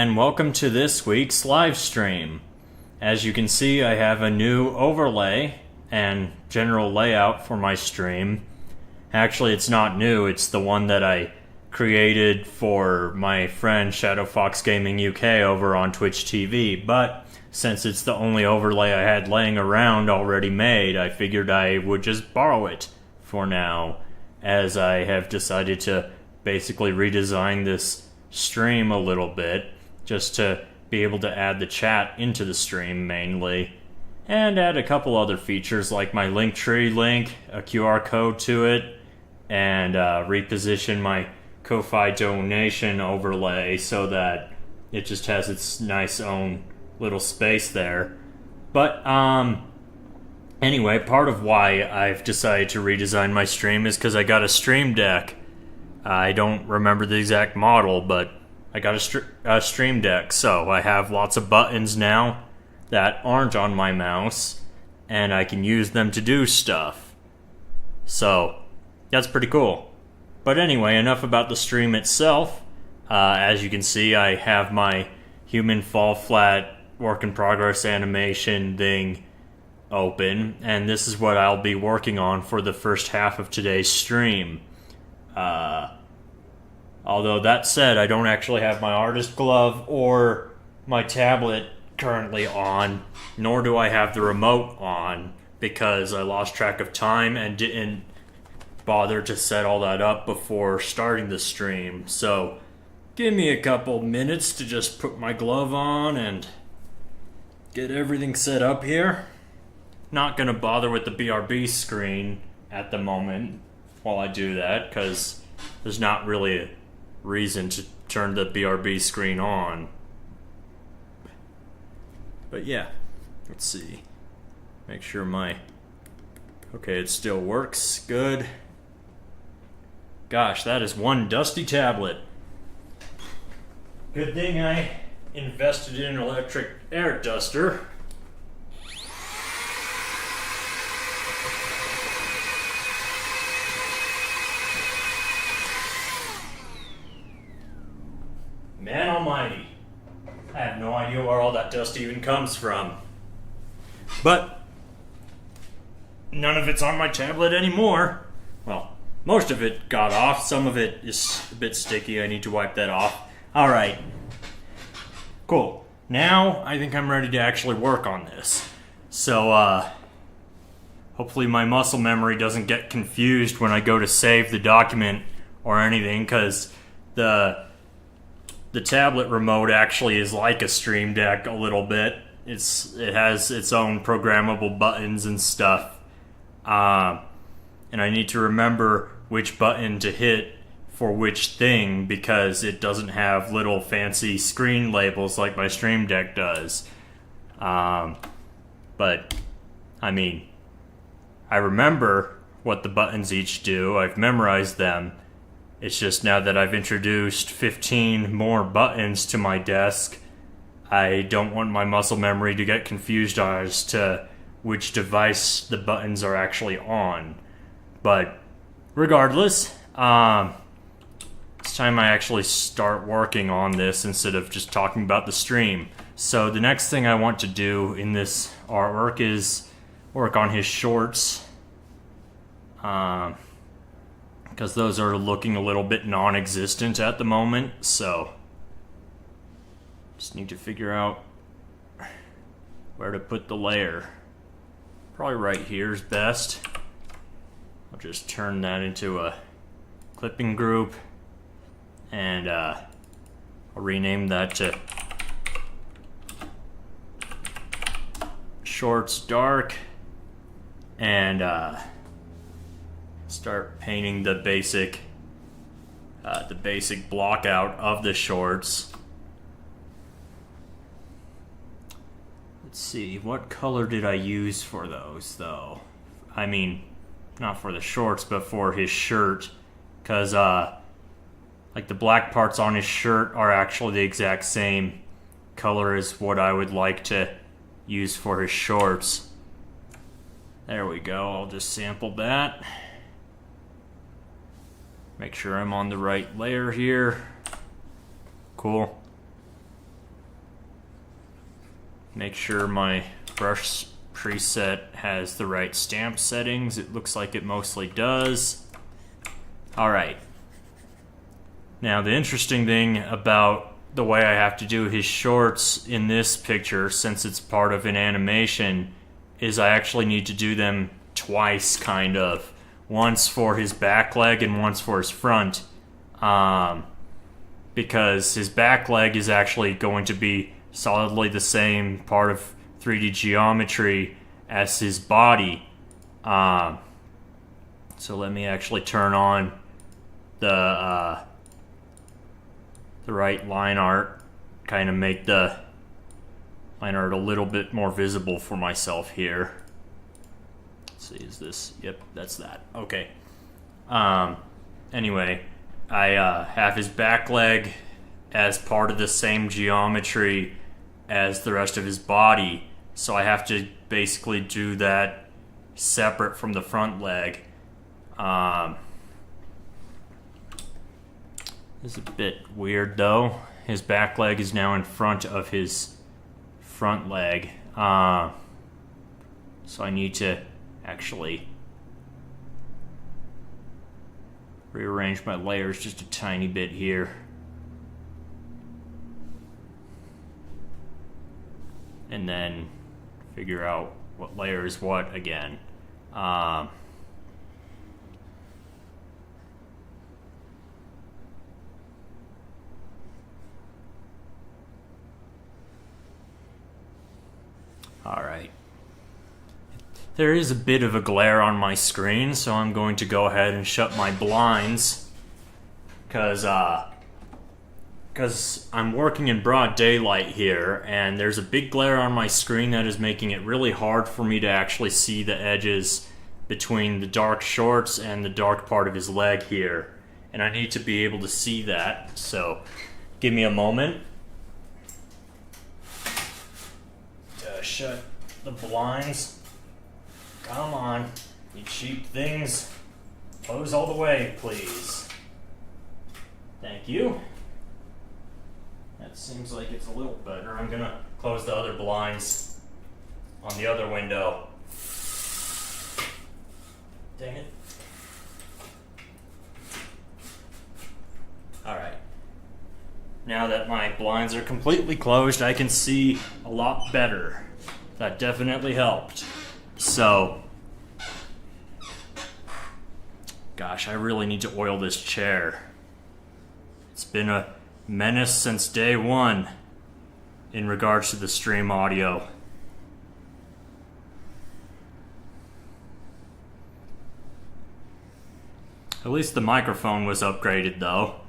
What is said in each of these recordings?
and welcome to this week's live stream. As you can see, I have a new overlay and general layout for my stream. Actually, it's not new, it's the one that I created for my friend Shadow Fox Gaming UK over on Twitch TV, but since it's the only overlay I had laying around already made, I figured I would just borrow it for now, as I have decided to basically redesign this stream a little bit, just to be able to add the chat into the stream mainly, and add a couple other features like my Linktree link, a QR code to it, and reposition my Ko-Fi donation overlay so that it just has its nice own little space there. But anyway, part of why I've decided to redesign my stream is because I got a Stream Deck. I don't remember the exact model, but I got a Stream Deck, so I have lots of buttons now that aren't on my mouse, and I can use them to do stuff. So that's pretty cool. But anyway, enough about the stream itself. As you can see, I have my human fall flat work in progress animation thing open, and this is what I'll be working on for the first half of today's stream. Although that said, I don't actually have my artist glove or my tablet currently on, nor do I have the remote on, because I lost track of time and didn't bother to set all that up before starting the stream. So give me a couple minutes to just put my glove on and get everything set up here. Not gonna bother with the BRB screen at the moment while I do that, because there's not really a reason to turn the BRB screen on. But yeah, let's see. Make sure okay, it still works. Good. Gosh, that is one dusty tablet. Good thing I invested in an electric air duster. Man almighty. I have no idea where all that dust even comes from. But none of it's on my tablet anymore. Well, most of it got off. Some of it is a bit sticky. I need to wipe that off. Alright. Cool. Now, I think I'm ready to actually work on this. So, hopefully my muscle memory doesn't get confused when I go to save the document or anything, because the tablet remote actually is like a Stream Deck a little bit. It has its own programmable buttons and stuff. And I need to remember which button to hit for which thing, because it doesn't have little fancy screen labels like my Stream Deck does. But, I mean, I remember what the buttons each do. I've memorized them. It's just now that I've introduced 15 more buttons to my desk, I don't want my muscle memory to get confused as to which device the buttons are actually on. But regardless, it's time I actually start working on this instead of just talking about the stream. So the next thing I want to do in this artwork is work on his shorts. Because those are looking a little bit non-existent at the moment, so just need to figure out where to put the layer. Probably right here is best. I'll just turn that into a clipping group, and I'll rename that to Shorts Dark, and start painting the basic block out of the shorts. Let's see, what color did I use for those though? I mean, not for the shorts, but for his shirt, because like the black parts on his shirt are actually the exact same color as what I would like to use for his shorts. There we go, I'll just sample that. Make sure I'm on the right layer here. Cool. Make sure my brush preset has the right stamp settings. It looks like it mostly does. Alright. Now the interesting thing about the way I have to do his shorts in this picture, since it's part of an animation, is I actually need to do them twice, kind of. Once for his back leg and once for his front. Because his back leg is actually going to be solidly the same part of 3D geometry as his body. So let me actually turn on the right line art, kind of make the line art a little bit more visible for myself here. Let's see, is this? Yep, that's that. Okay. Anyway, I have his back leg as part of the same geometry as the rest of his body, so I have to basically do that separate from the front leg. This is a bit weird though. His back leg is now in front of his front leg, so I need to actually rearrange my layers just a tiny bit here. And then figure out what layer is what again. Alright. There is a bit of a glare on my screen, so I'm going to go ahead and shut my blinds. Because I'm working in broad daylight here, and there's a big glare on my screen that is making it really hard for me to actually see the edges between the dark shorts and the dark part of his leg here. And I need to be able to see that, so give me a moment. Shut the blinds. Come on, you cheap things. Close all the way, please. Thank you. That seems like it's a little better. I'm gonna close the other blinds on the other window. Dang it. Alright. Now that my blinds are completely closed, I can see a lot better. That definitely helped. So, gosh, I really need to oil this chair. It's been a menace since day one in regards to the stream audio. At least the microphone was upgraded though.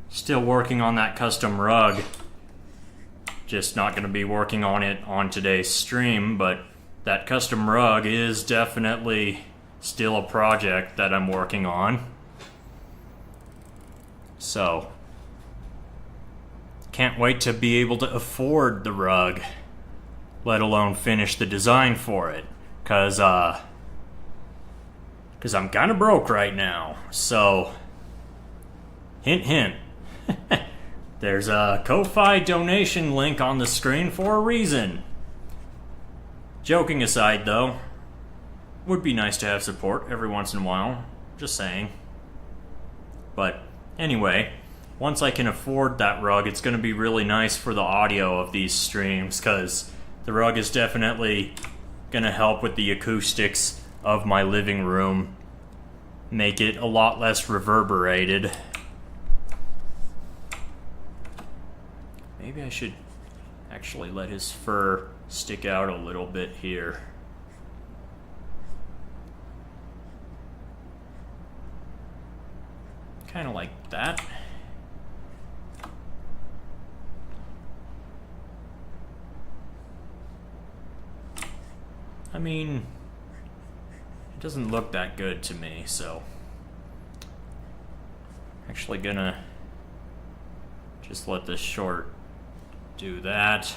Still working on that custom rug. Just not going to be working on it on today's stream, but that custom rug is definitely still a project that I'm working on. So, can't wait to be able to afford the rug, let alone finish the design for it, cause I'm kind of broke right now. So, hint hint. There's a Ko-Fi donation link on the screen for a reason. Joking aside though, would be nice to have support every once in a while, just saying. But anyway, once I can afford that rug, it's going to be really nice for the audio of these streams, because the rug is definitely going to help with the acoustics of my living room, make it a lot less reverberated. Maybe I should actually let his fur stick out a little bit here. Kind of like that. I mean, it doesn't look that good to me, so actually gonna just let this short do that.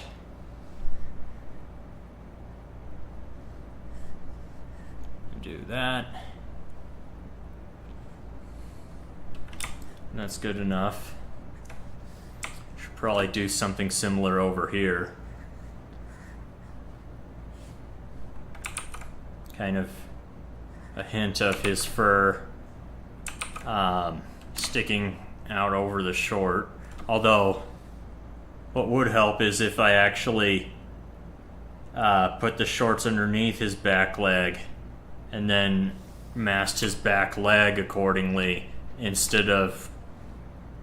Do that. And that's good enough. Should probably do something similar over here. kind of a hint of his fur sticking out over the short. Although, what would help is if I actually put the shorts underneath his back leg and then masked his back leg accordingly instead of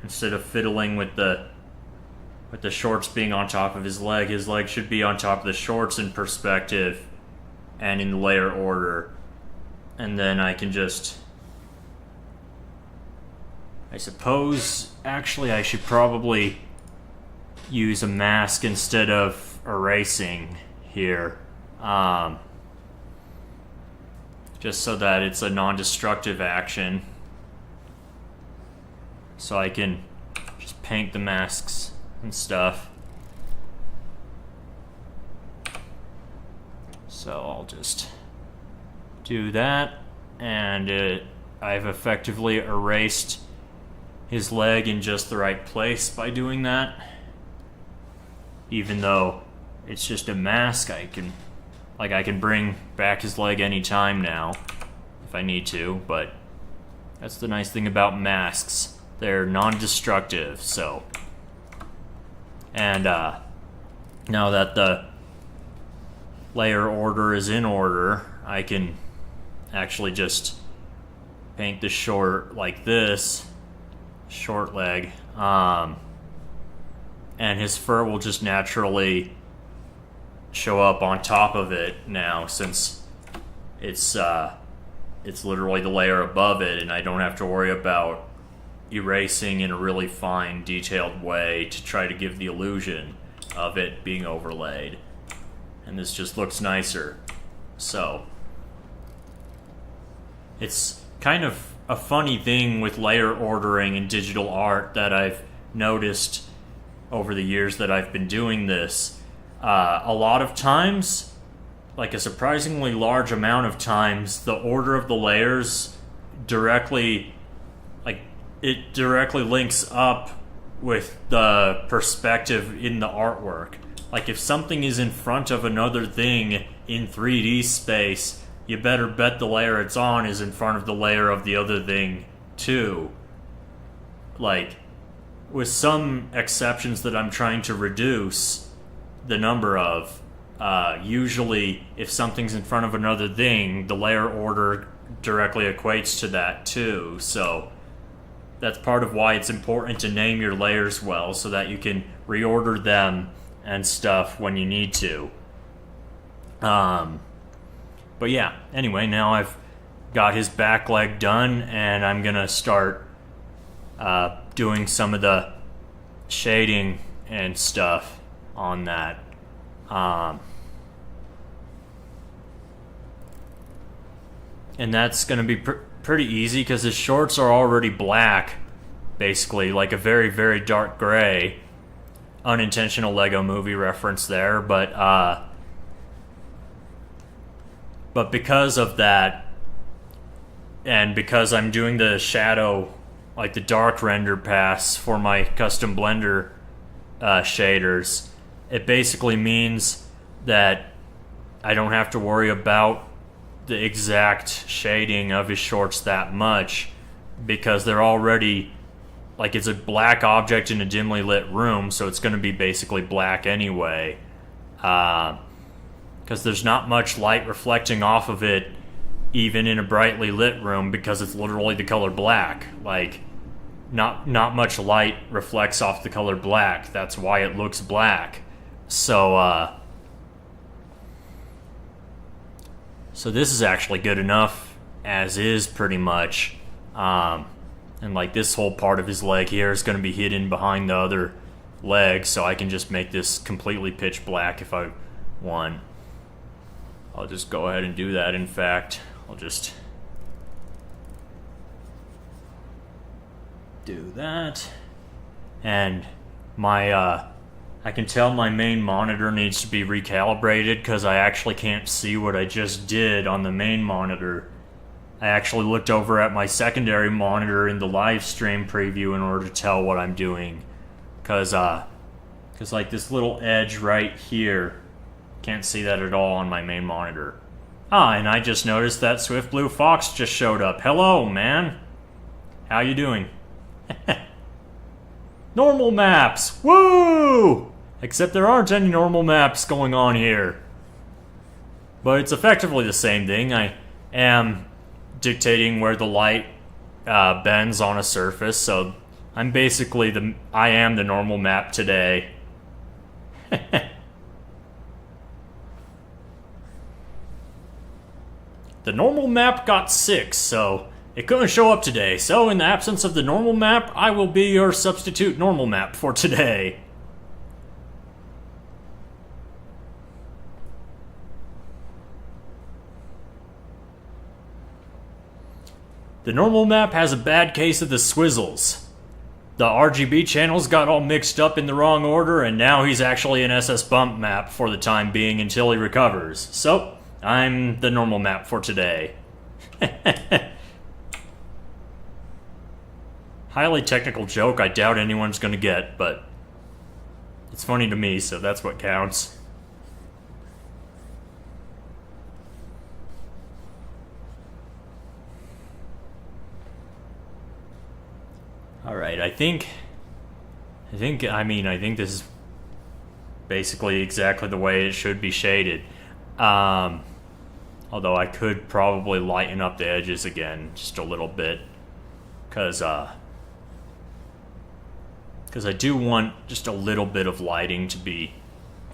fiddling with the shorts being on top of his leg. His leg should be on top of the shorts in perspective and in layer order. And then I can just... I suppose, actually, I should probably use a mask instead of erasing here. Just so that it's a non-destructive action. So I can just paint the masks and stuff. So I'll just do that, and I've effectively erased his leg in just the right place by doing that. Even though it's just a mask, I can bring back his leg anytime now if I need to, but that's the nice thing about masks. They're non-destructive, so. And now that the layer order is in order, I can actually just paint the short like this, short leg, and his fur will just naturally show up on top of it now, since it's literally the layer above it, and I don't have to worry about erasing in a really fine, detailed way to try to give the illusion of it being overlaid. And this just looks nicer. So it's kind of a funny thing with layer ordering in digital art that I've noticed over the years that I've been doing this. A lot of times, like a surprisingly large amount of times, the order of the layers directly links up with the perspective in the artwork. Like if something is in front of another thing in 3D space, you better bet the layer it's on is in front of the layer of the other thing too. Like, with some exceptions that I'm trying to reduce the number of, usually if something's in front of another thing, the layer order directly equates to that too. So that's part of why it's important to name your layers well, so that you can reorder them and stuff when you need to. But yeah, anyway, now I've got his back leg done, and I'm gonna start doing some of the shading and stuff on that. And that's gonna be pretty easy because his shorts are already black, basically, like a very, very dark gray. Unintentional Lego Movie reference there, but because of that, and because I'm doing the shadow, like the dark render pass for my custom Blender shaders, it basically means that I don't have to worry about the exact shading of his shorts that much, because they're already, like, it's a black object in a dimly lit room, so it's going to be basically black anyway. Because there's not much light reflecting off of it, even in a brightly lit room, because it's literally the color black. Like, not much light reflects off the color black. That's why it looks black. So this is actually good enough as is, pretty much. And like this whole part of his leg here is going to be hidden behind the other leg, so I can just make this completely pitch black if I want. I'll just go ahead and do that. In fact, I'll just do that. And my I can tell my main monitor needs to be recalibrated because I actually can't see what I just did on the main monitor. I actually looked over at my secondary monitor in the live stream preview in order to tell what I'm doing. Because like this little edge right here, can't see that at all on my main monitor. Ah, and I just noticed that Swift Blue Fox just showed up. Hello, man. How you doing? Normal maps! Woo! Except there aren't any normal maps going on here. But it's effectively the same thing. I am dictating where the light bends on a surface, so I'm basically I am the normal map today. The normal map got sick, so it couldn't show up today. So in the absence of the normal map, I will be your substitute normal map for today. The normal map has a bad case of the swizzles. The RGB channels got all mixed up in the wrong order, and now he's actually an SS bump map for the time being until he recovers. So, I'm the normal map for today. Highly technical joke I doubt anyone's gonna get, but it's funny to me, so that's what counts. Alright, I think this is basically exactly the way it should be shaded. Although I could probably lighten up the edges again just a little bit, because I do want just a little bit of lighting to be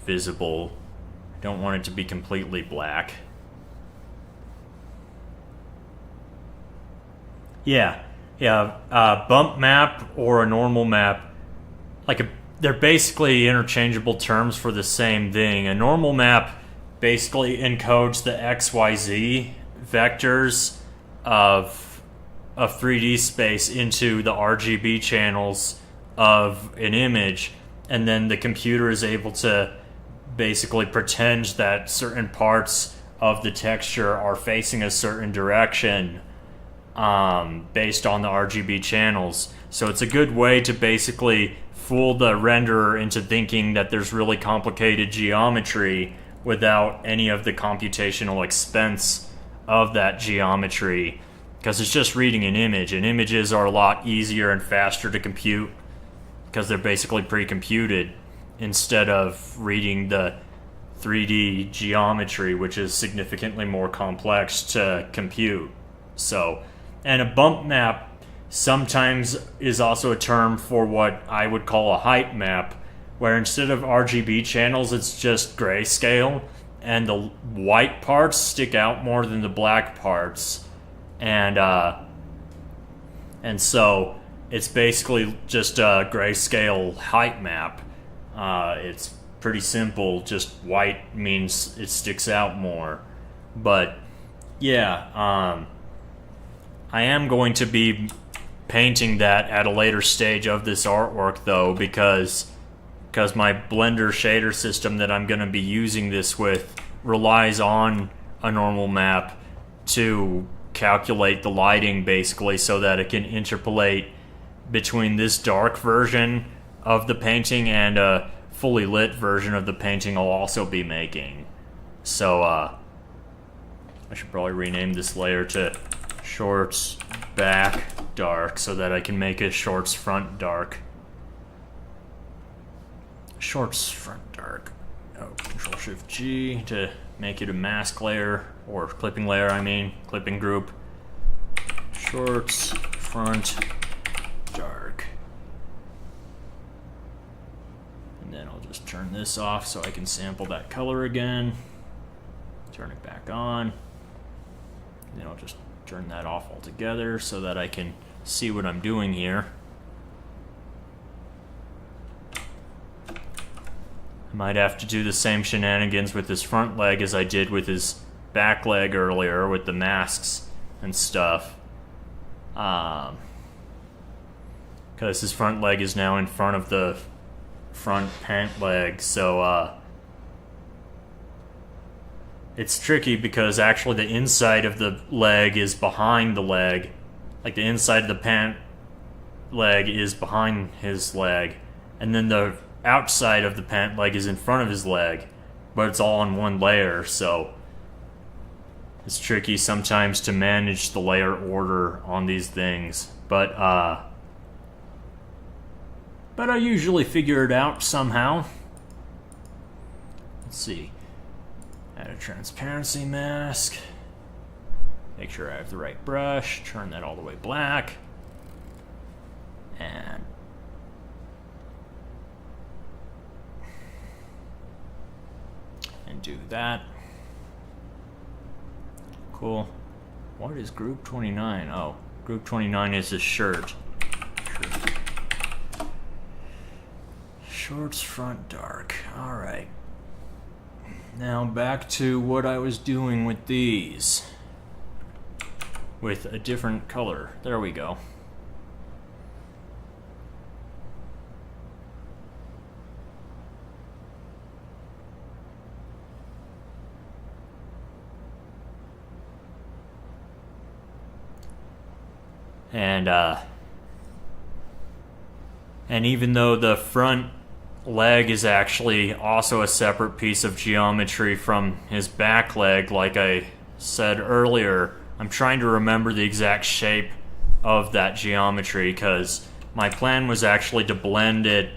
visible. I don't want it to be completely black. Yeah, bump map or a normal map, they're basically interchangeable terms for the same thing. A normal map basically encodes the XYZ vectors of 3D space into the RGB channels of an image, and then the computer is able to basically pretend that certain parts of the texture are facing a certain direction based on the RGB channels. So it's a good way to basically fool the renderer into thinking that there's really complicated geometry without any of the computational expense of that geometry, because it's just reading an image, and images are a lot easier and faster to compute because they're basically pre-computed, instead of reading the 3D geometry, which is significantly more complex to compute. So, and a bump map sometimes is also a term for what I would call a height map, where instead of RGB channels, it's just grayscale, and the white parts stick out more than the black parts, and so it's basically just a grayscale height map. It's pretty simple, just white means it sticks out more. But yeah, I am going to be painting that at a later stage of this artwork, though, because my Blender shader system that I'm going to be using this with relies on a normal map to calculate the lighting, basically, so that it can interpolate between this dark version of the painting and a fully lit version of the painting I'll also be making. So, I should probably rename this layer to Shorts Back Dark so that I can make a Shorts Front Dark. Shorts Front Dark. Oh, Control-Shift-G to make it a mask layer, or clipping layer, clipping group. Shorts Front Dark. And then I'll just turn this off so I can sample that color again. Turn it back on. And then I'll just turn that off altogether so that I can see what I'm doing here. I might have to do the same shenanigans with his front leg as I did with his back leg earlier with the masks and stuff. Because his front leg is now in front of the front pant leg, so it's tricky because actually the inside of the leg is behind the leg. Like the inside of the pant leg is behind his leg, and then the outside of the pant leg is in front of his leg, but it's all on one layer, so It's tricky sometimes to manage the layer order on these things, but I usually figure it out somehow. Let's see. Add a transparency mask. Make sure I have the right brush. Turn that all the way black. And do that. Cool. What is group 29? Oh, group 29 is his shirt. Shorts front dark. Alright. Now back to what I was doing with these. With a different color. There we go. And even though the front leg is actually also a separate piece of geometry from his back leg, like I said earlier, I'm trying to remember the exact shape of that geometry because my plan was actually to blend it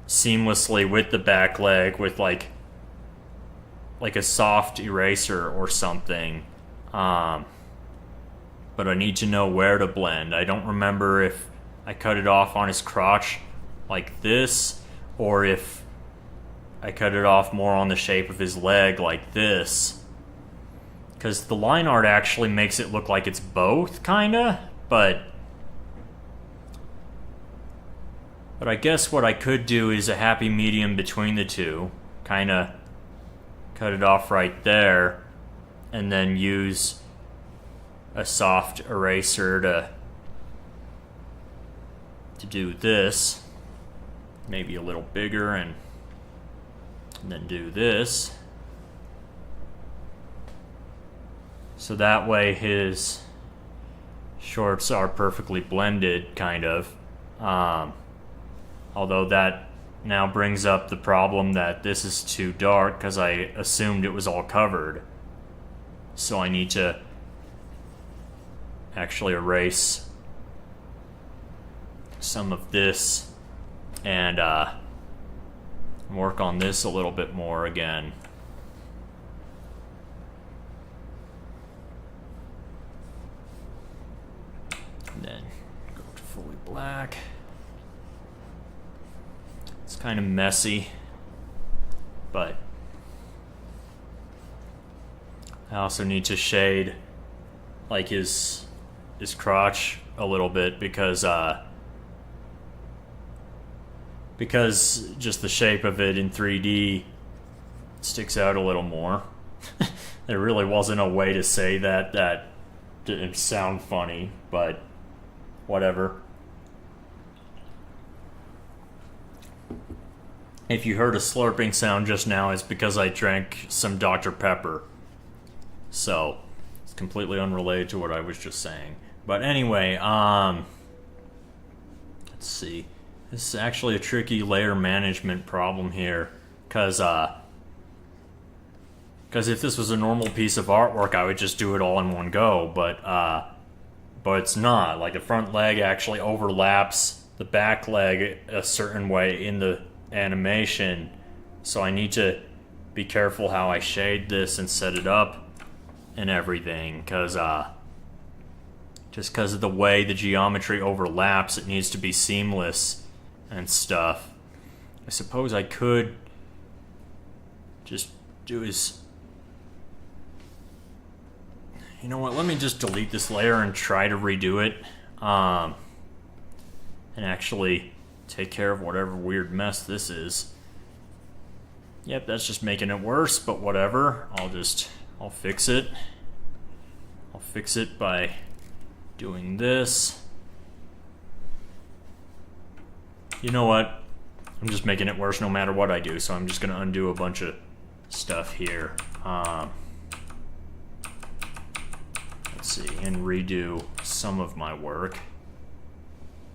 seamlessly with the back leg with like a soft eraser or something. But I need to know where to blend. I don't remember if I cut it off on his crotch like this, or if I cut it off more on the shape of his leg like this. Because the line art actually makes it look like it's both, kinda, but I guess what I could do is a happy medium between the two. Kinda cut it off right there, and then use a soft eraser to do this, maybe a little bigger, and then do this. So that way his shorts are perfectly blended, kind of. Although that now brings up the problem that this is too dark because I assumed it was all covered. So I need to actually erase some of this and work on this a little bit more again. And then go to fully black. It's kind of messy, but I also need to shade like his crotch a little bit because just the shape of it in 3D sticks out a little more. There really wasn't a way to say that didn't sound funny, but whatever. If you heard a slurping sound just now, it's because I drank some Dr. Pepper. So, it's completely unrelated to what I was just saying. But anyway, let's see. This is actually a tricky layer management problem here, because if this was a normal piece of artwork, I would just do it all in one go, but it's not. Like, the front leg actually overlaps the back leg a certain way in the animation, so I need to be careful how I shade this and set it up and everything, because just because of the way the geometry overlaps, it needs to be seamless and stuff. I suppose I could just do his... You know what, let me just delete this layer and try to redo it, and actually take care of whatever weird mess this is. Yep, that's just making it worse, but whatever. I'll fix it. I'll fix it by doing this. You know what? I'm just making it worse no matter what I do, so I'm just going to undo a bunch of stuff here. Let's see, and redo some of my work.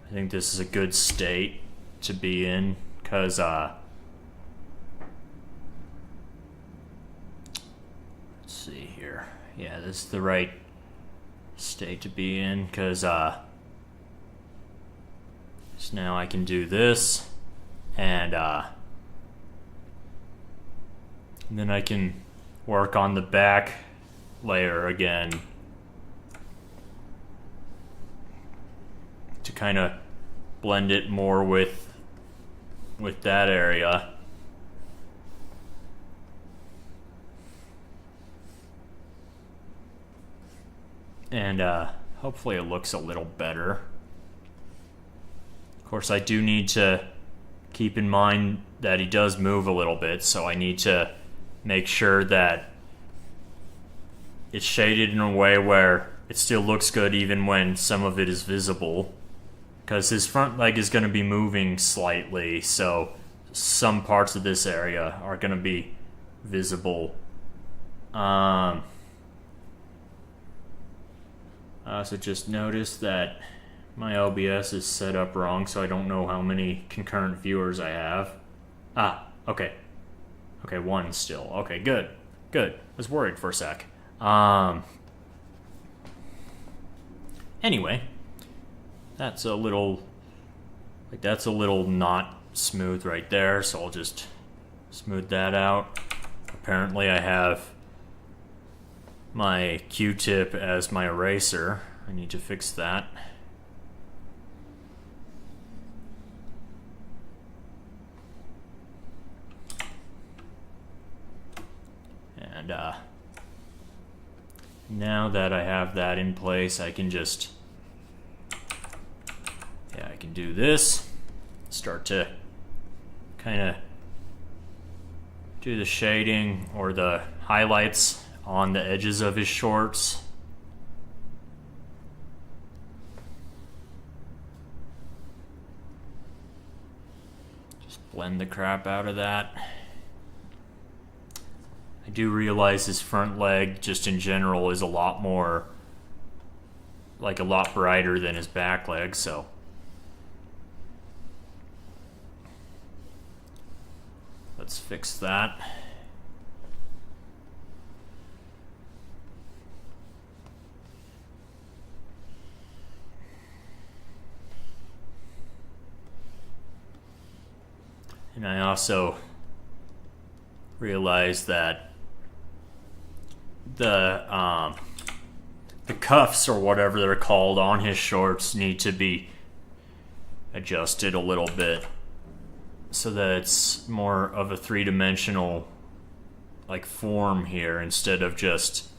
I think this is a good state to be in, because let's see here. here. Yeah, this is the right state to be in, because so now I can do this, and then I can work on the back layer again to kind of blend it more with that area. And hopefully it looks a little better. Of course, I do need to keep in mind that he does move a little bit, so I need to make sure that it's shaded in a way where it still looks good even when some of it is visible. Because his front leg is going to be moving slightly, so some parts of this area are going to be visible. I also just noticed that my OBS is set up wrong, so I don't know how many concurrent viewers I have. Okay. Okay, one still. Okay, good. Good. I was worried for a sec. Anyway, that's a little not smooth right there, so I'll just smooth that out. Apparently I have my Q-tip as my eraser. I need to fix that. And now that I have that in place, I can just, I can do this, start to kind of do the shading or the highlights on the edges of his shorts. Just blend the crap out of that. I do realize his front leg, just in general, is a lot brighter than his back leg, so. Let's fix that. And I also realized that the cuffs, or whatever they're called, on his shorts need to be adjusted a little bit so that it's more of a three-dimensional form here instead of just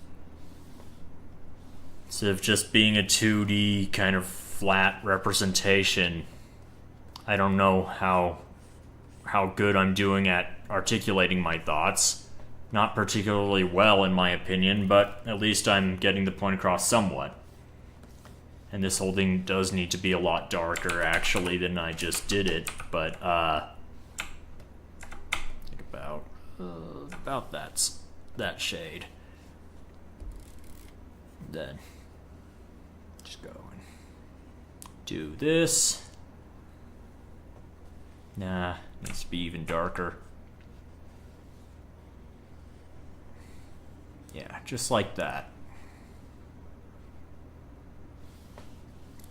being a 2D kind of flat representation. I don't know how good I'm doing at articulating my thoughts. Not particularly well, in my opinion, but at least I'm getting the point across somewhat. And this whole thing does need to be a lot darker, actually, than I just did it. But think about that shade. Then just go and do this. Nah, needs to be even darker. Yeah, just like that.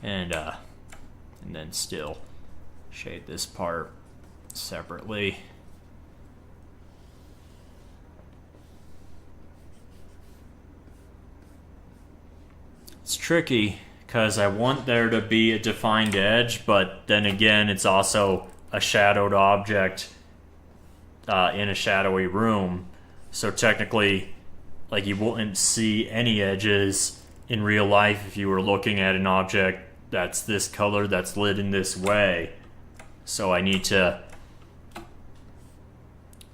And then still shade this part separately. It's tricky because I want there to be a defined edge, but then again, it's also a shadowed object in a shadowy room. So technically, you wouldn't see any edges in real life if you were looking at an object that's this color, that's lit in this way. So I need to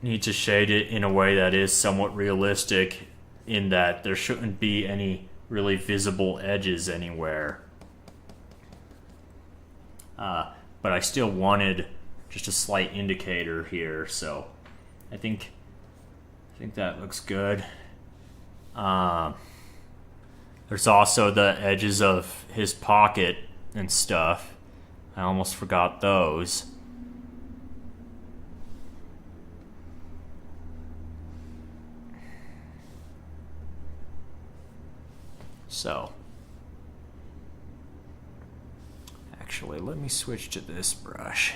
shade it in a way that is somewhat realistic, in that there shouldn't be any really visible edges anywhere. But I still wanted just a slight indicator here, so I think that looks good. There's also the edges of his pocket and stuff. I almost forgot those. So, actually, let me switch to this brush.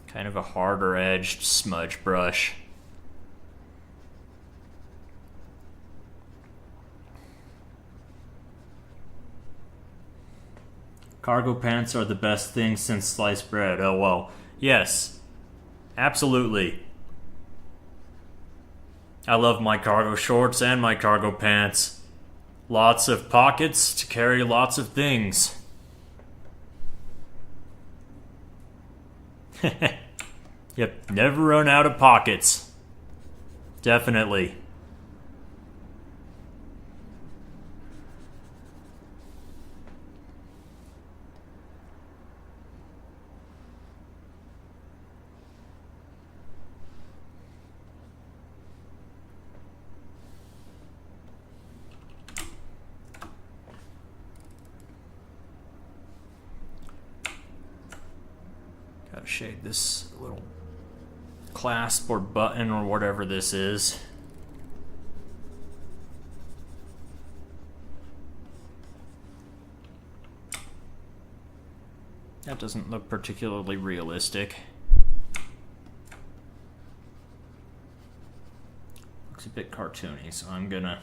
Kind of a harder edged smudge brush. Cargo pants are the best thing since sliced bread. Oh, well, yes, absolutely. I love my cargo shorts and my cargo pants. Lots of pockets to carry lots of things. Yep, never run out of pockets. Definitely. Gotta shade this little clasp or button or whatever this is. That doesn't look particularly realistic. Looks a bit cartoony, so I'm gonna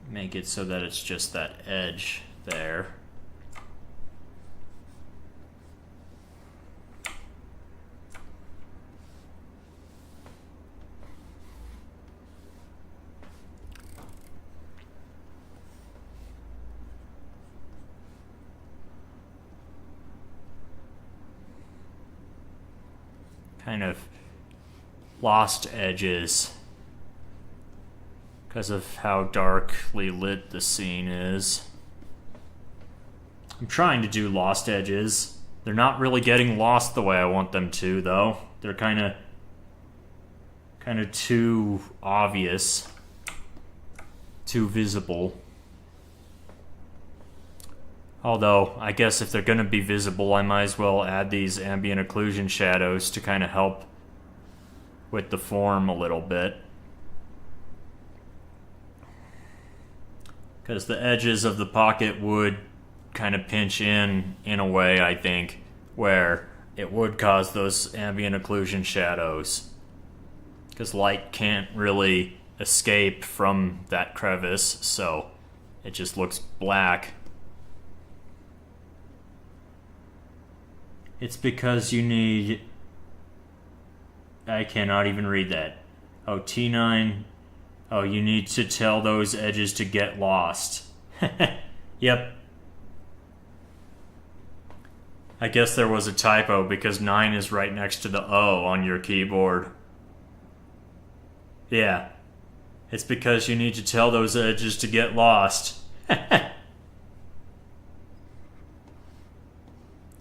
make it so that it's just that edge there. Kind of lost edges because of how darkly lit the scene is. I'm trying to do lost edges. They're not really getting lost the way I want them to, though. They're kind of too obvious, too visible. Although, I guess if they're going to be visible, I might as well add these ambient occlusion shadows to kind of help with the form a little bit. Because the edges of the pocket would kind of pinch in a way, I think, where it would cause those ambient occlusion shadows. Because light can't really escape from that crevice, so it just looks black. It's because you need... I cannot even read that. Oh, T9. Oh, you need to tell those edges to get lost. Yep. I guess there was a typo because 9 is right next to the O on your keyboard. Yeah. It's because you need to tell those edges to get lost.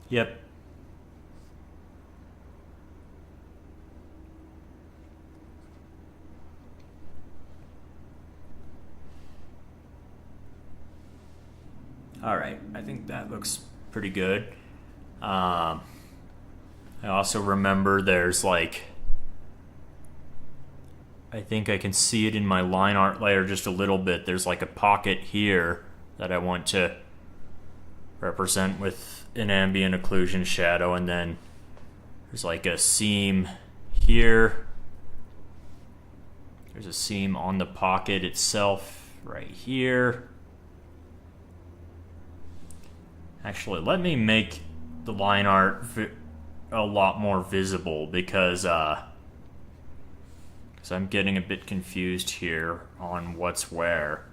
Yep. Alright, I think that looks pretty good. I also remember there's like... I think I can see it in my line art layer just a little bit. There's like a pocket here that I want to represent with an ambient occlusion shadow, and then there's like a seam here. There's a seam on the pocket itself right here. Actually, let me make the line art a lot more visible because I'm getting a bit confused here on what's where.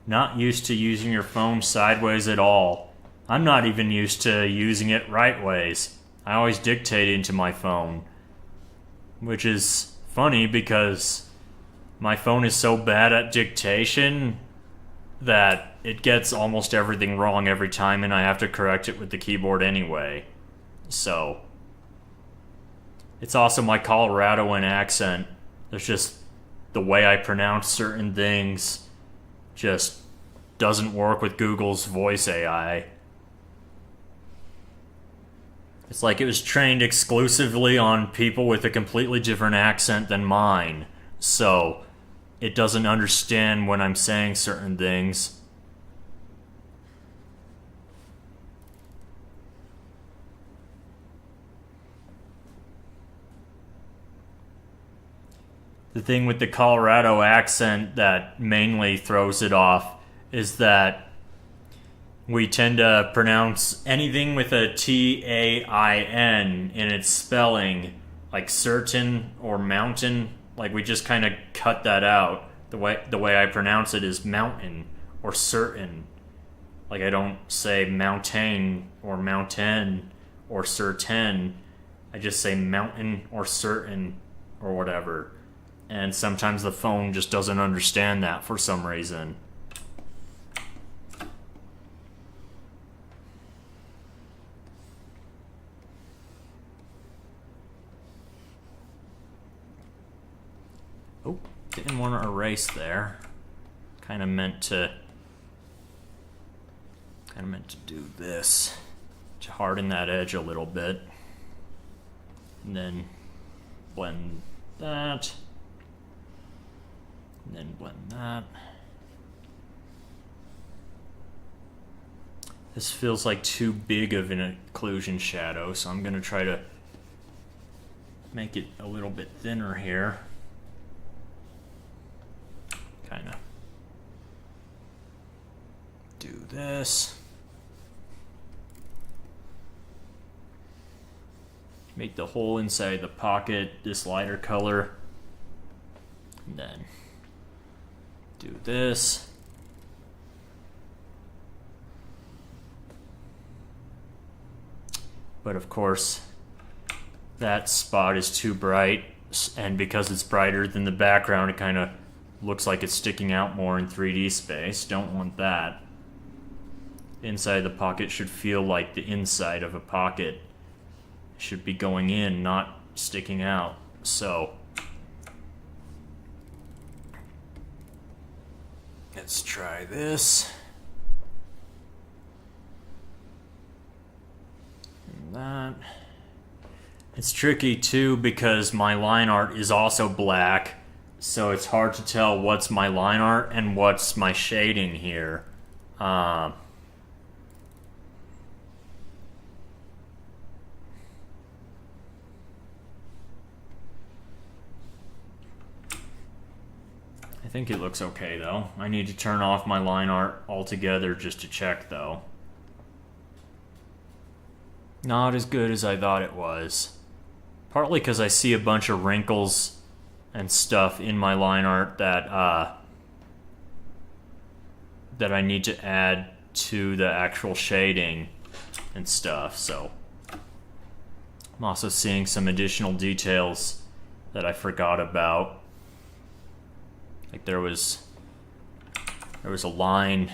Not used to using your phone sideways at all. I'm not even used to using it right ways. I always dictate into my phone, which is funny because my phone is so bad at dictation that it gets almost everything wrong every time, and I have to correct it with the keyboard anyway. So, it's also my Coloradoan accent. There's just the way I pronounce certain things just doesn't work with Google's voice AI. It's like it was trained exclusively on people with a completely different accent than mine. So it doesn't understand when I'm saying certain things. The thing with the Colorado accent that mainly throws it off is that we tend to pronounce anything with a T-A-I-N in its spelling, like certain or mountain. Like we just kind of cut that out. The way I pronounce it is mountain or certain. Like I don't say mountain or mountain or certain. I just say mountain or certain or whatever. And sometimes the phone just doesn't understand that for some reason. Oh, didn't want to erase there. Kind of meant to do this to harden that edge a little bit. And then blend that. And then blend that. This feels like too big of an occlusion shadow, so I'm going to try to make it a little bit thinner here. Kind of do this. Make the hole inside the pocket this lighter color. And then do this. But of course, that spot is too bright, and because it's brighter than the background, it kind of looks like it's sticking out more in 3D space. Don't want that. Inside the pocket should feel like the inside of a pocket. It should be going in, not sticking out. So let's try this. And that. It's tricky too because my line art is also black, so it's hard to tell what's my line art and what's my shading here. I think it looks okay though. I need to turn off my line art altogether just to check though. Not as good as I thought it was. Partly because I see a bunch of wrinkles and stuff in my line art that I need to add to the actual shading and stuff. So I'm also seeing some additional details that I forgot about. Like there was a line,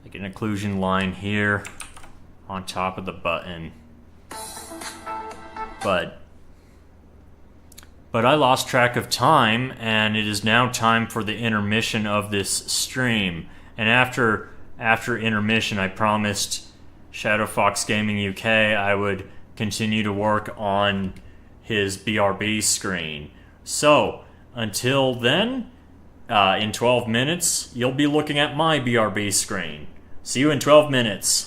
like an occlusion line here on top of the button. But I lost track of time, and it is now time for the intermission of this stream. And after intermission, I promised Shadow Fox Gaming UK I would continue to work on his BRB screen. So until then, in 12 minutes, you'll be looking at my BRB screen. See you in 12 minutes.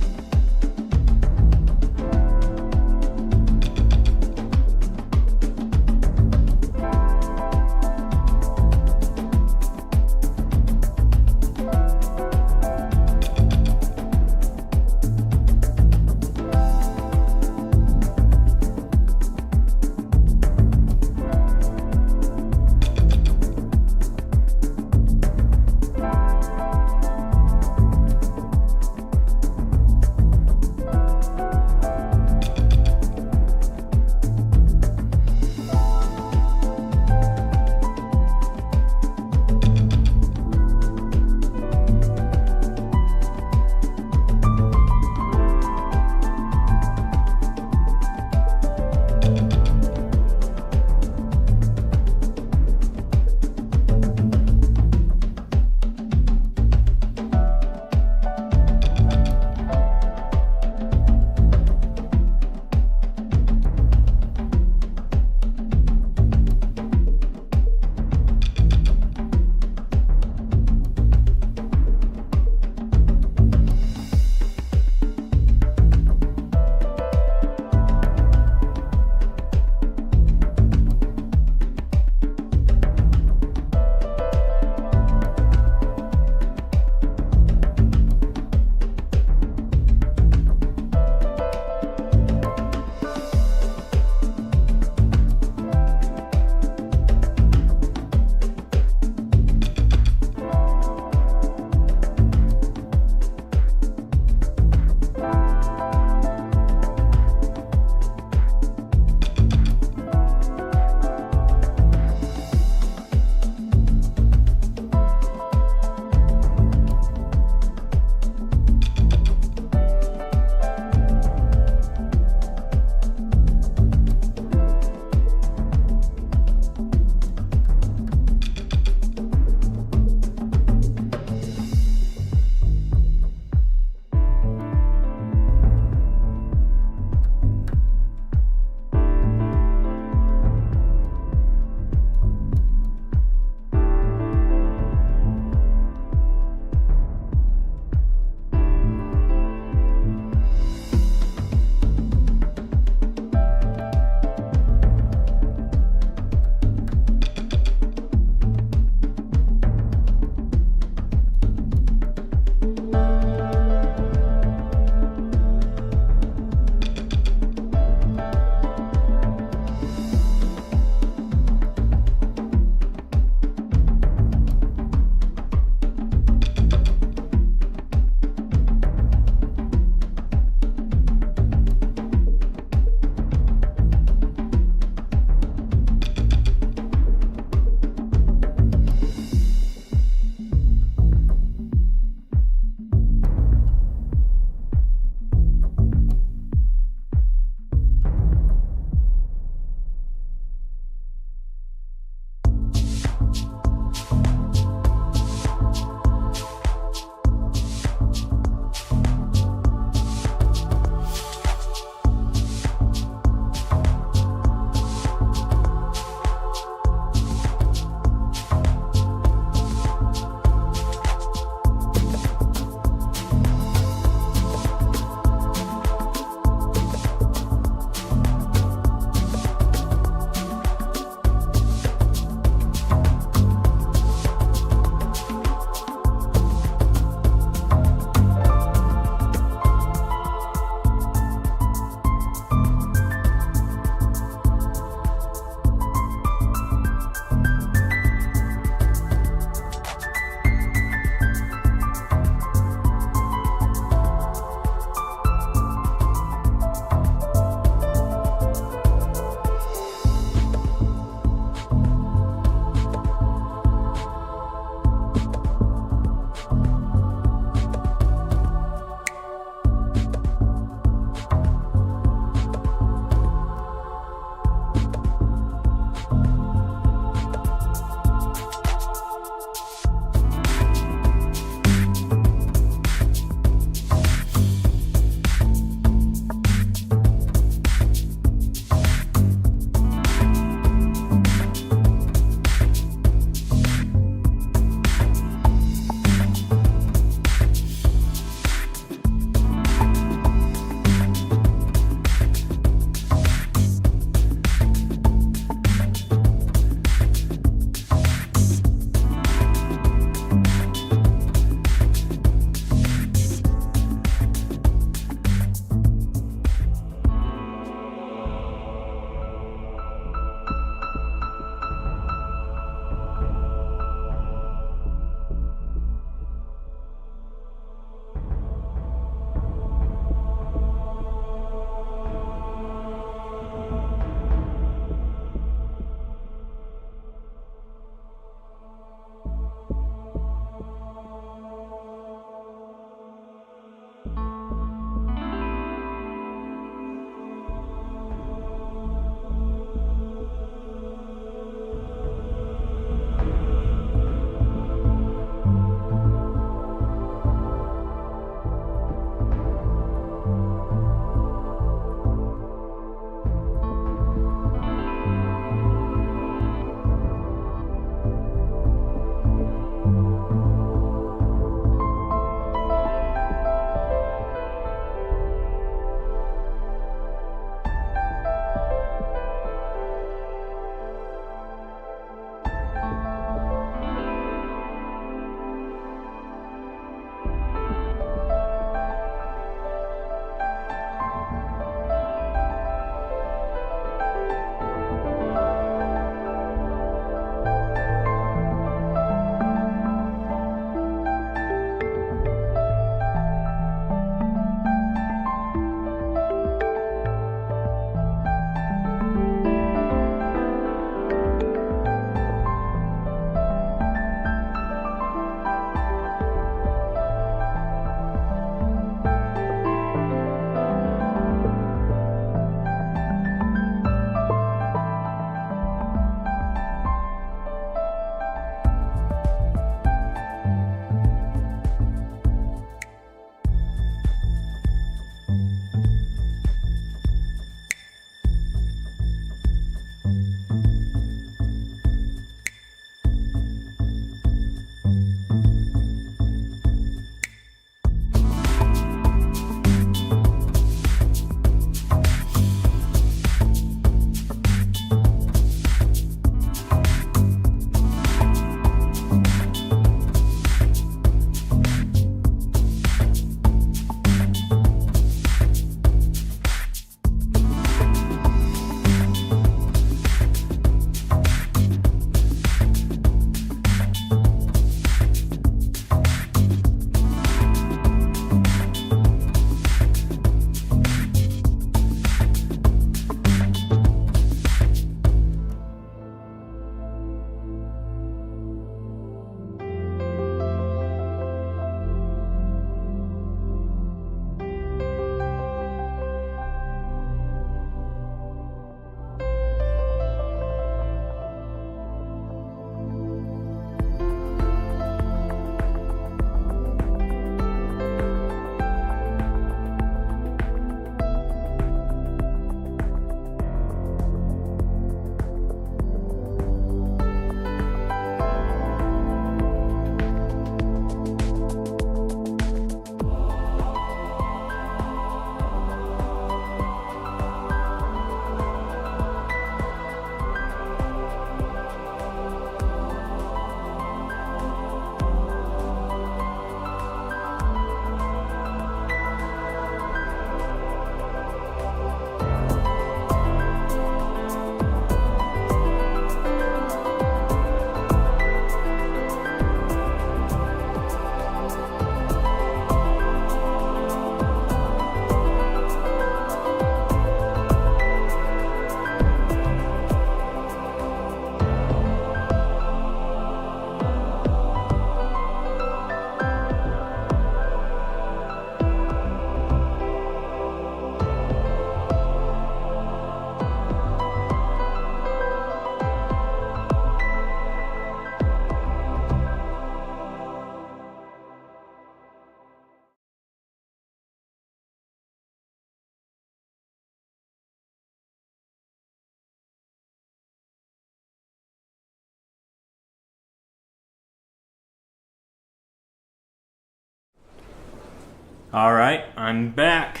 Alright, I'm back.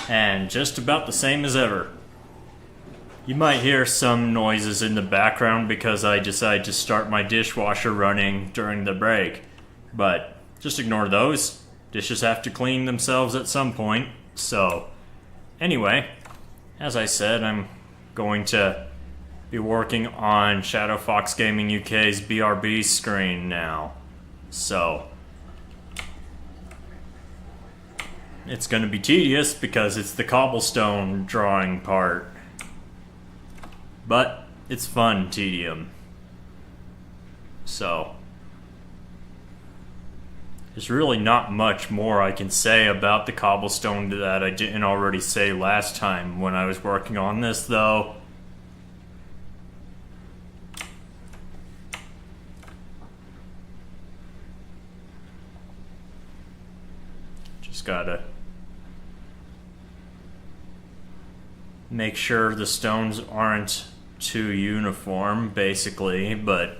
And just about the same as ever. You might hear some noises in the background because I decided to start my dishwasher running during the break. But just ignore those. Dishes have to clean themselves at some point. So, anyway, as I said, I'm going to be working on Shadow Fox Gaming UK's BRB screen now. So, it's going to be tedious because it's the cobblestone drawing part. But it's fun tedium. So, there's really not much more I can say about the cobblestone that I didn't already say last time when I was working on this, though. Just gotta make sure the stones aren't too uniform, basically, but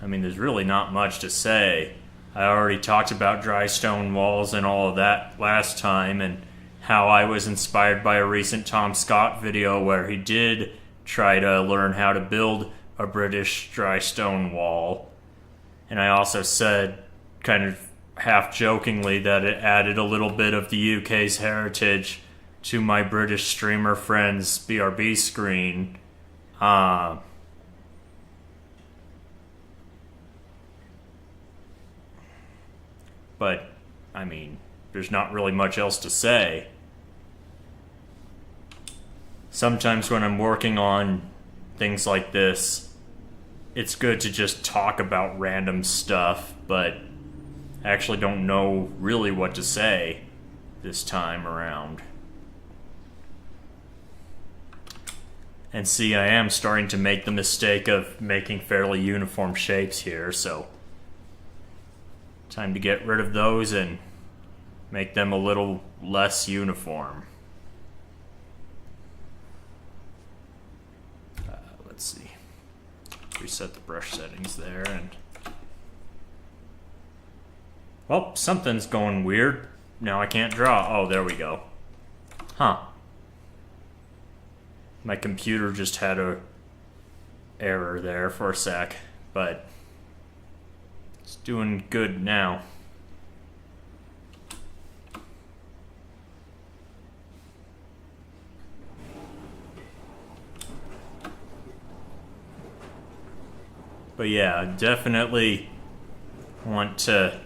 I mean, there's really not much to say. I already talked about dry stone walls and all of that last time, and how I was inspired by a recent Tom Scott video where he did try to learn how to build a British dry stone wall. And I also said, kind of half jokingly, that it added a little bit of the UK's heritage to my British streamer friend's BRB screen. But, I mean, there's not really much else to say. Sometimes when I'm working on things like this, it's good to just talk about random stuff, but I actually don't know really what to say this time around. And see, I am starting to make the mistake of making fairly uniform shapes here, so time to get rid of those and make them a little less uniform. Let's see. Reset the brush settings there, and well, something's going weird. Now I can't draw. Oh, there we go. Huh. My computer just had a error there for a sec, but it's doing good now. But yeah, definitely want to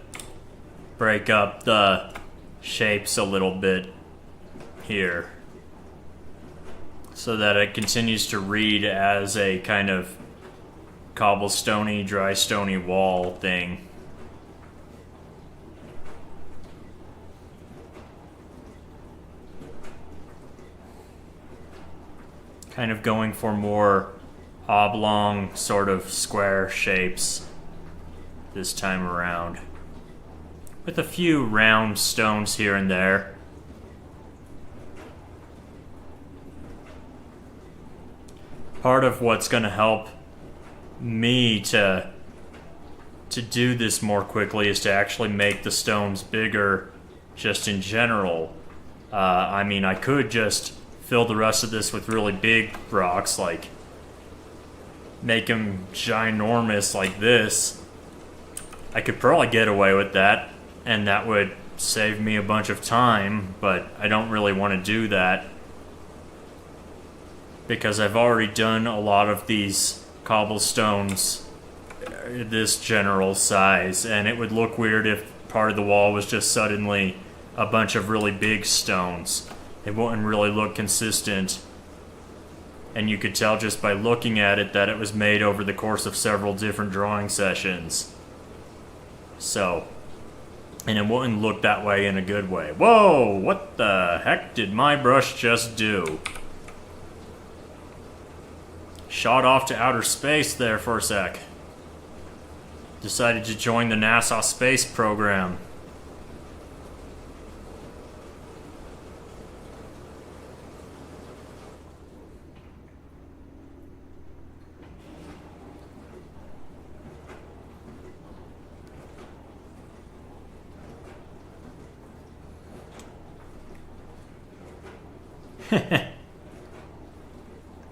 break up the shapes a little bit here, so that it continues to read as a kind of cobblestone-y, dry stony wall thing. Kind of going for more oblong, sort of square shapes this time around, with a few round stones here and there. Part of what's going to help me to do this more quickly is to actually make the stones bigger just in general. I mean, I could just fill the rest of this with really big rocks, like make them ginormous like this. I could probably get away with that, and that would save me a bunch of time, but I don't really want to do that, because I've already done a lot of these cobblestones this general size, and it would look weird if part of the wall was just suddenly a bunch of really big stones. It wouldn't really look consistent, and you could tell just by looking at it that it was made over the course of several different drawing sessions. So, and it wouldn't look that way in a good way. Whoa, what the heck did my brush just do? Shot off to outer space there for a sec. Decided to join the NASA space program.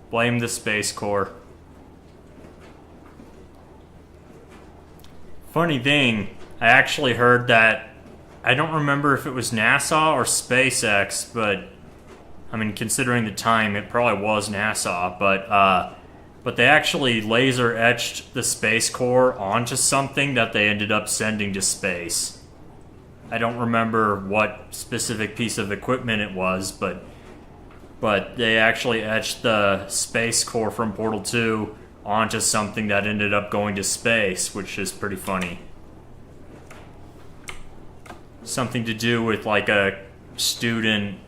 Blame the Space Corps. Funny thing, I actually heard that, I don't remember if it was NASA or SpaceX, but I mean, considering the time, it probably was NASA, but they actually laser etched the Space Corps onto something that they ended up sending to space. I don't remember what specific piece of equipment it was, but they actually etched the Space Corps from Portal 2 onto something that ended up going to space, which is pretty funny. Something to do with like a student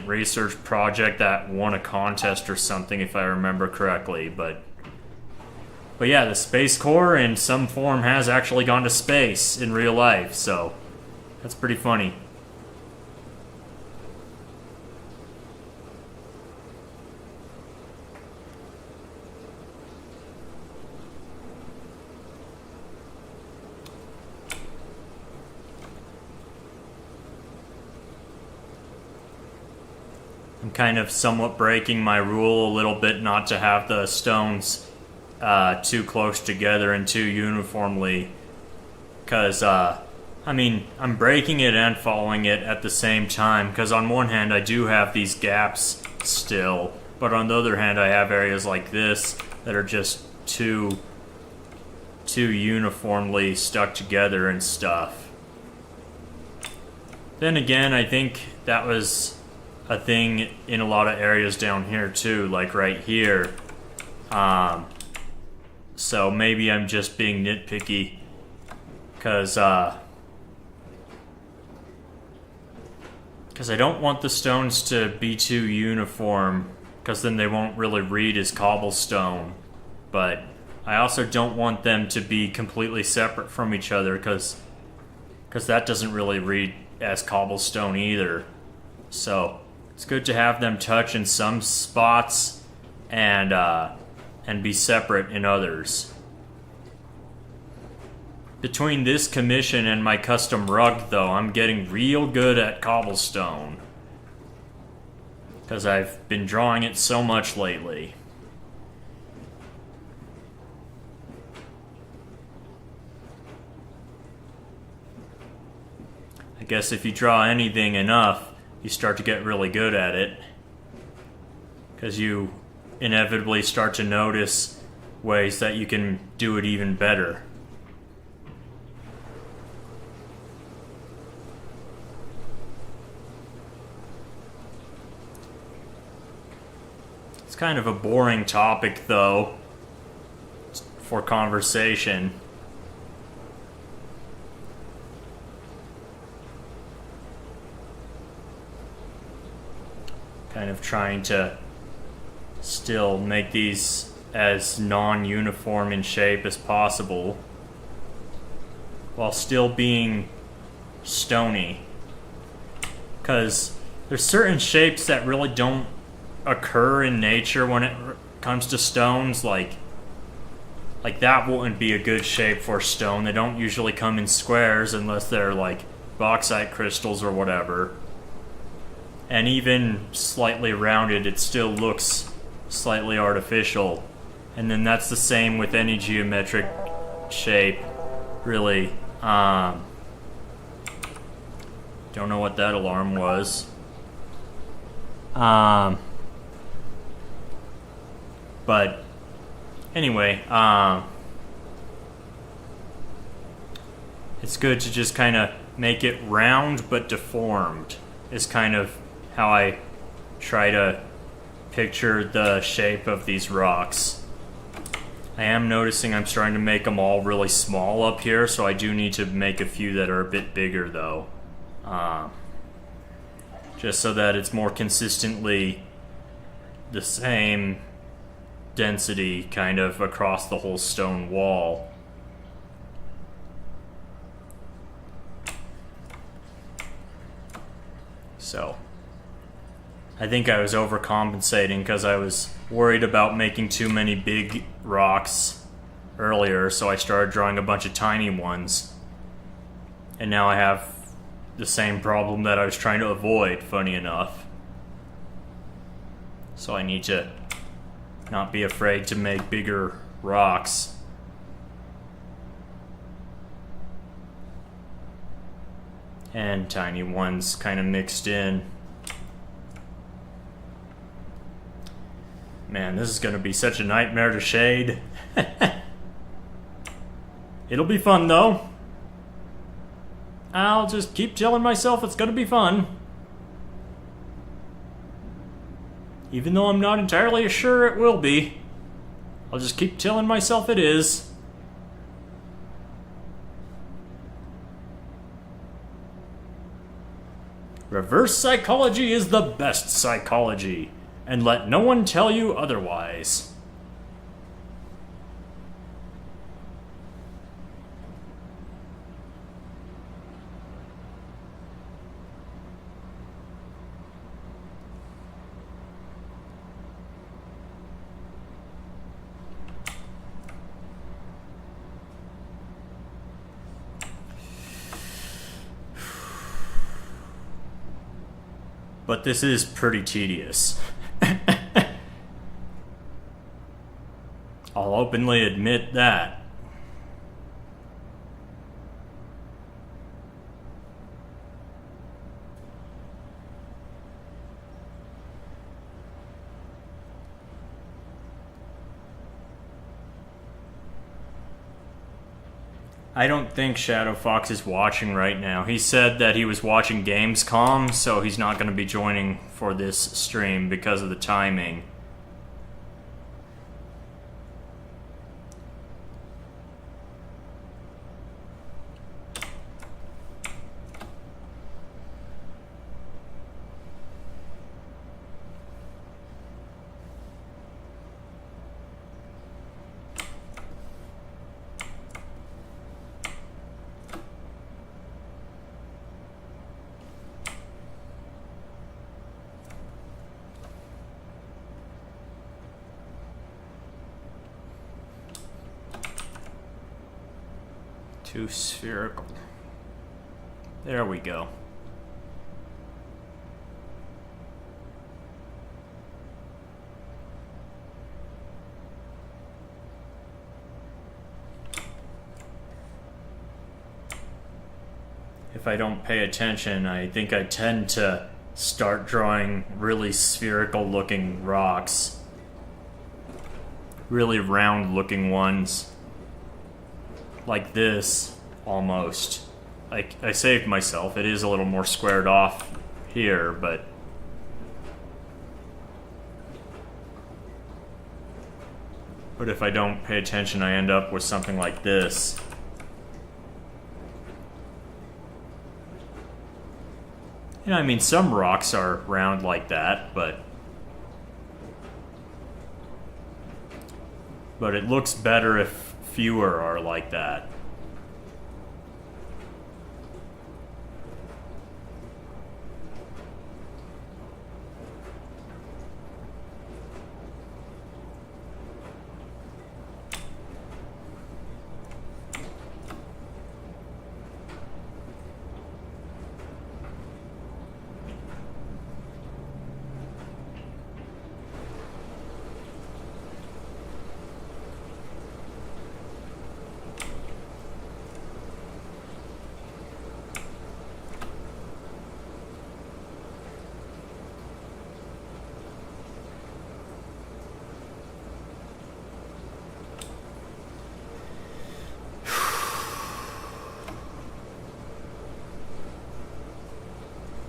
research project that won a contest or something, if I remember correctly. But yeah, the Space Corps in some form has actually gone to space in real life, so that's pretty funny. I'm kind of somewhat breaking my rule a little bit not to have the stones too close together and too uniformly, because I mean, I'm breaking it and following it at the same time, because on one hand I do have these gaps still, but on the other hand I have areas like this that are just too uniformly stuck together and stuff. Then again, I think that was a thing in a lot of areas down here too, like right here. So maybe I'm just being nitpicky, because I don't want the stones to be too uniform, because then they won't really read as cobblestone. But I also don't want them to be completely separate from each other, because that doesn't really read as cobblestone either. So it's good to have them touch in some spots and be separate in others. Between this commission and my custom rug, though, I'm getting real good at cobblestone, because I've been drawing it so much lately. I guess if you draw anything enough, you start to get really good at it, because you inevitably start to notice ways that you can do it even better. It's kind of a boring topic, though, for conversation. Kind of trying to still make these as non-uniform in shape as possible, while still being stony. Because there's certain shapes that really don't occur in nature when it comes to stones, like that wouldn't be a good shape for stone. They don't usually come in squares unless they're like bauxite crystals or whatever. And even slightly rounded, it still looks slightly artificial. And then that's the same with any geometric shape, really. Don't know what that alarm was. But anyway, it's good to just kind of make it round but deformed, is kind of how I try to picture the shape of these rocks. I am noticing I'm starting to make them all really small up here, so I do need to make a few that are a bit bigger, though. Just so that it's more consistently the same density kind of across the whole stone wall. So I think I was overcompensating because I was worried about making too many big rocks earlier, so I started drawing a bunch of tiny ones. And now I have the same problem that I was trying to avoid, funny enough. So I need to not be afraid to make bigger rocks. And tiny ones kind of mixed in. Man, this is going to be such a nightmare to shade. It'll be fun, though. I'll just keep telling myself it's going to be fun. Even though I'm not entirely sure it will be. I'll just keep telling myself it is. Reverse psychology is the best psychology, and let no one tell you otherwise. But this is pretty tedious. I'll openly admit that. I don't think Shadow Fox is watching right now. He said that he was watching Gamescom, so he's not going to be joining for this stream because of the timing. Too spherical. There we go. If I don't pay attention, I think I tend to start drawing really spherical looking rocks. Really round looking ones. Like this, almost. I saved myself. It is a little more squared off here, but... But if I don't pay attention, I end up with something like this. You know, I mean, some rocks are round like that, but it looks better if fewer are like that.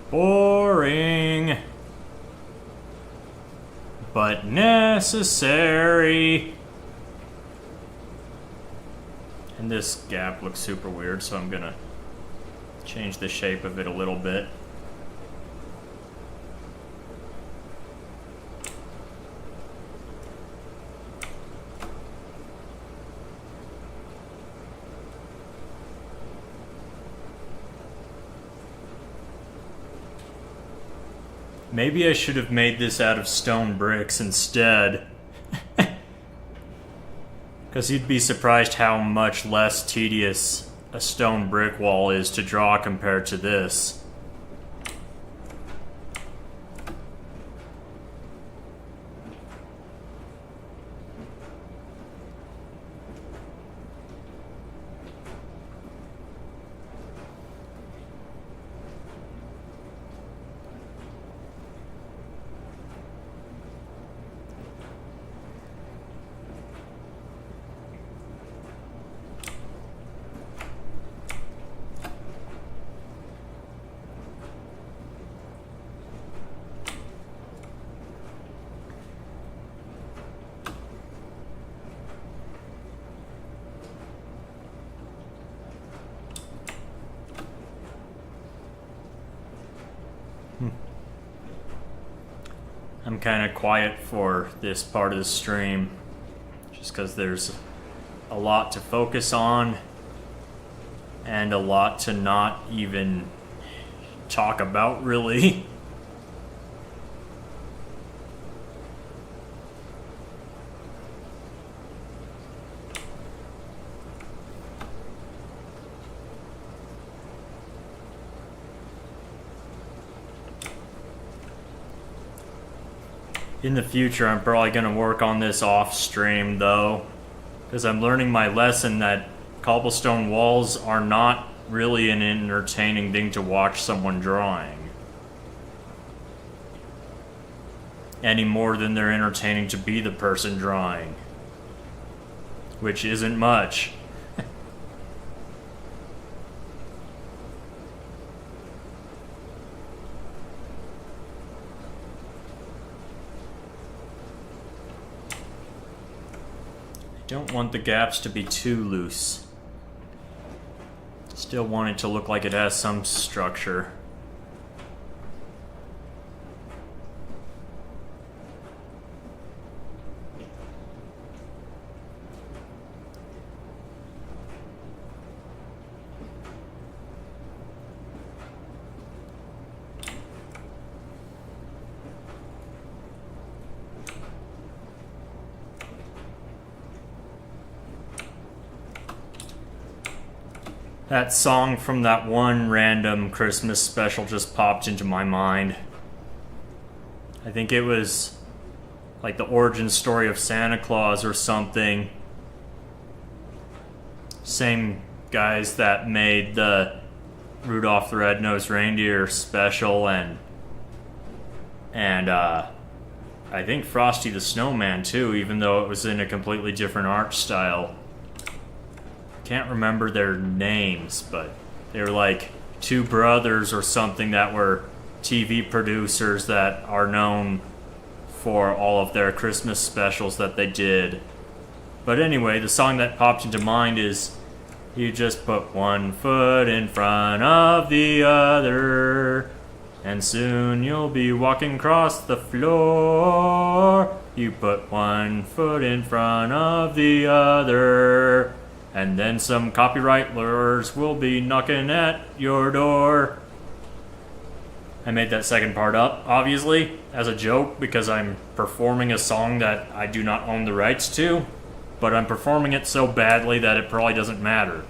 Boring, but necessary. And this gap looks super weird, so I'm gonna change the shape of it a little bit. Maybe I should have made this out of stone bricks instead. Because you'd be surprised how much less tedious a stone brick wall is to draw compared to this. kind of quiet for this part of the stream, just because there's a lot to focus on and a lot to not even talk about, really. In the future, I'm probably going to work on this off stream, though, because I'm learning my lesson that cobblestone walls are not really an entertaining thing to watch someone drawing, any more than they're entertaining to be the person drawing, which isn't much. Don't want the gaps to be too loose. Still want it to look like it has some structure. That song from that one random Christmas special just popped into my mind. I think it was like the origin story of Santa Claus or something. Same guys that made the Rudolph the Red-Nosed Reindeer special and I think Frosty the Snowman too, even though it was in a completely different art style. Can't remember their names, but they were like two brothers or something that were TV producers that are known for all of their Christmas specials that they did. But anyway, the song that popped into mind is "You just put one foot in front of the other, and soon you'll be walking across the floor. You put one foot in front of the other, and then some copyright lawyers will be knocking at your door." I made that second part up, obviously, as a joke because I'm performing a song that I do not own the rights to, but I'm performing it so badly that it probably doesn't matter.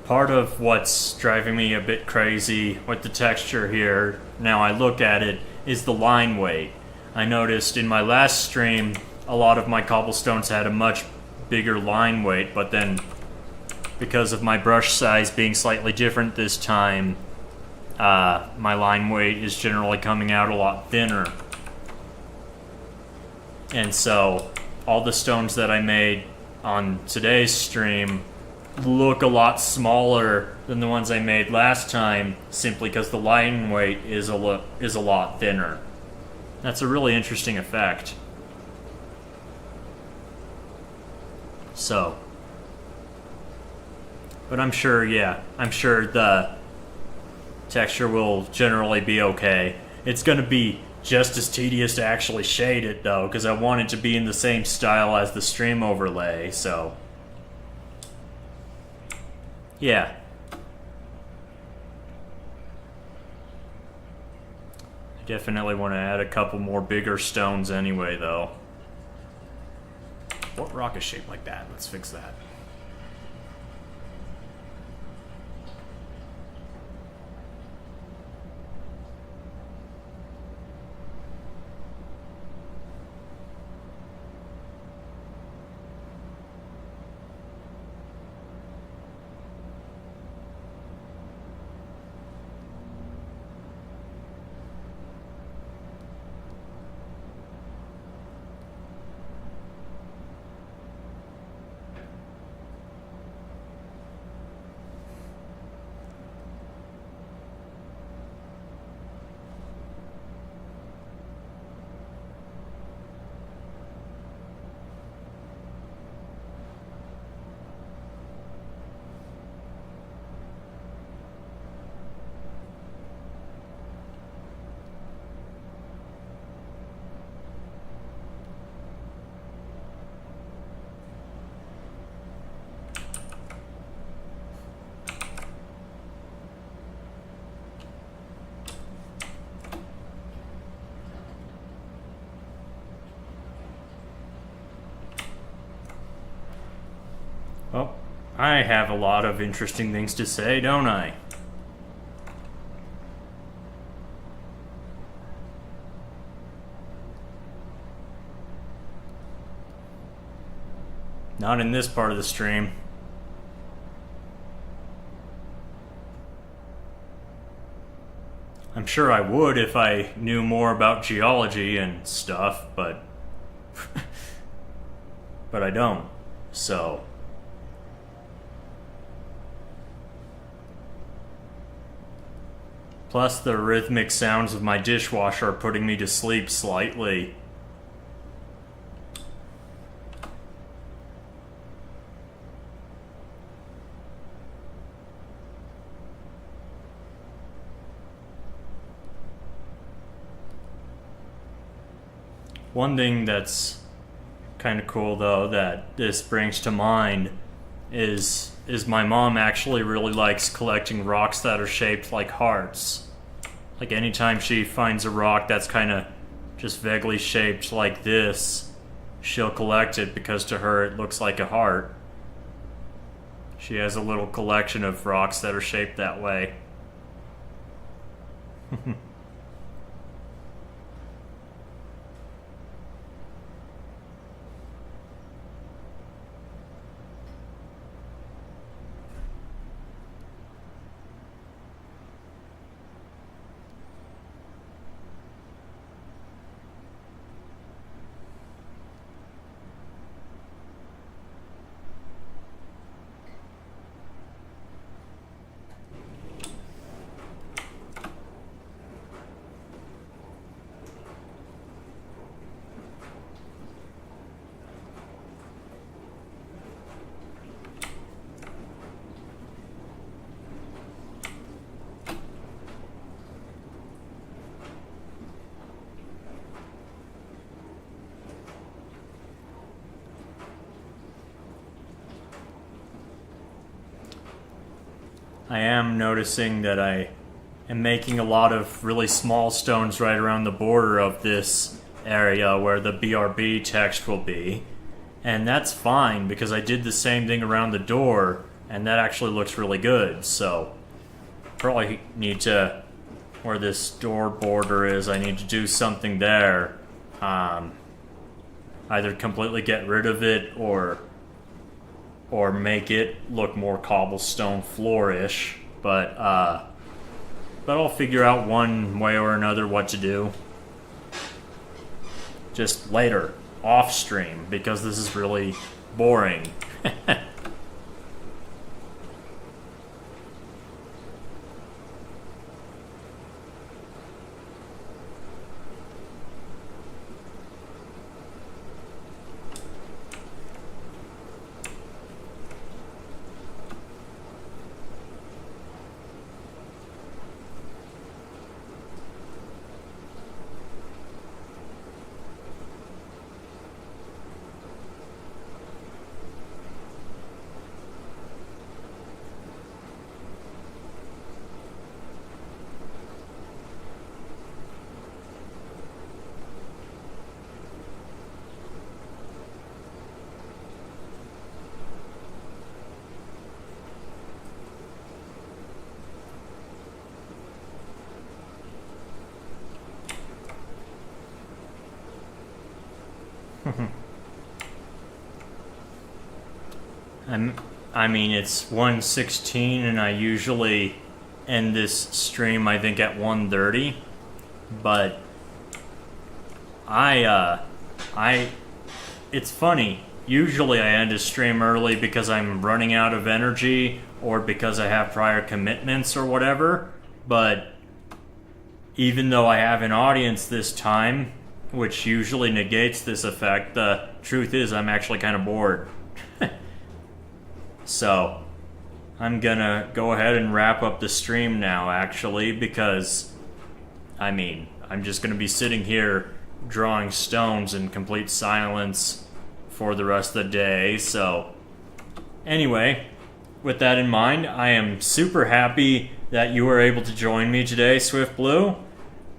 Part of what's driving me a bit crazy with the texture here, now I look at it, is the line weight. I noticed in my last stream, a lot of my cobblestones had a much bigger line weight, but then because of my brush size being slightly different this time, my line weight is generally coming out a lot thinner. And so, all the stones that I made on today's stream look a lot smaller than the ones I made last time, simply because the line weight is a lot thinner. That's a really interesting effect. So, but I'm sure the texture will generally be okay. It's going to be just as tedious to actually shade it though, because I want it to be in the same style as the stream overlay, so yeah. I definitely want to add a couple more bigger stones anyway, though. What rock is shaped like that? Let's fix that. I have a lot of interesting things to say, don't I? Not in this part of the stream. I'm sure I would if I knew more about geology and stuff, but but I don't. So plus the rhythmic sounds of my dishwasher are putting me to sleep slightly. One thing that's kind of cool though that this brings to mind is my mom actually really likes collecting rocks that are shaped like hearts. Like anytime she finds a rock that's kind of just vaguely shaped like this, she'll collect it because to her it looks like a heart. She has a little collection of rocks that are shaped that way. I am noticing that I am making a lot of really small stones right around the border of this area where the BRB text will be. And that's fine because I did the same thing around the door and that actually looks really good. So probably need to, where this door border is, I need to do something there. Either completely get rid of it or make it look more cobblestone floor-ish, but I'll figure out one way or another what to do. Just later, off stream, because this is really boring. I mean, it's 1:16 and I usually end this stream, I think, at 1:30, but it's funny. Usually I end a stream early because I'm running out of energy or because I have prior commitments or whatever, but even though I have an audience this time, which usually negates this effect, the truth is I'm actually kind of bored. So, I'm gonna go ahead and wrap up the stream now, actually, because, I mean, I'm just gonna be sitting here drawing stones in complete silence for the rest of the day, so... Anyway, with that in mind, I am super happy that you were able to join me today, Swift Blue.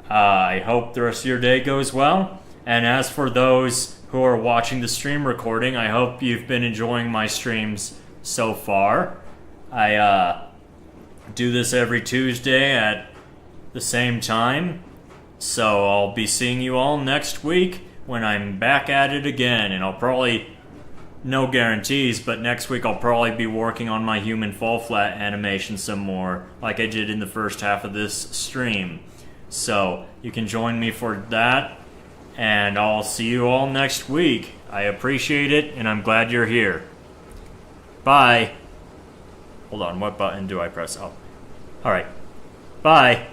I hope the rest of your day goes well, and as for those who are watching the stream recording, I hope you've been enjoying my streams so far. I do this every Tuesday at the same time, so I'll be seeing you all next week when I'm back at it again, and I'll probably, no guarantees, but next week I'll probably be working on my human fall flat animation some more, like I did in the first half of this stream. So you can join me for that, and I'll see you all next week. I appreciate it, and I'm glad you're here. Bye. Hold on, what button do I press? Oh. Alright. Bye.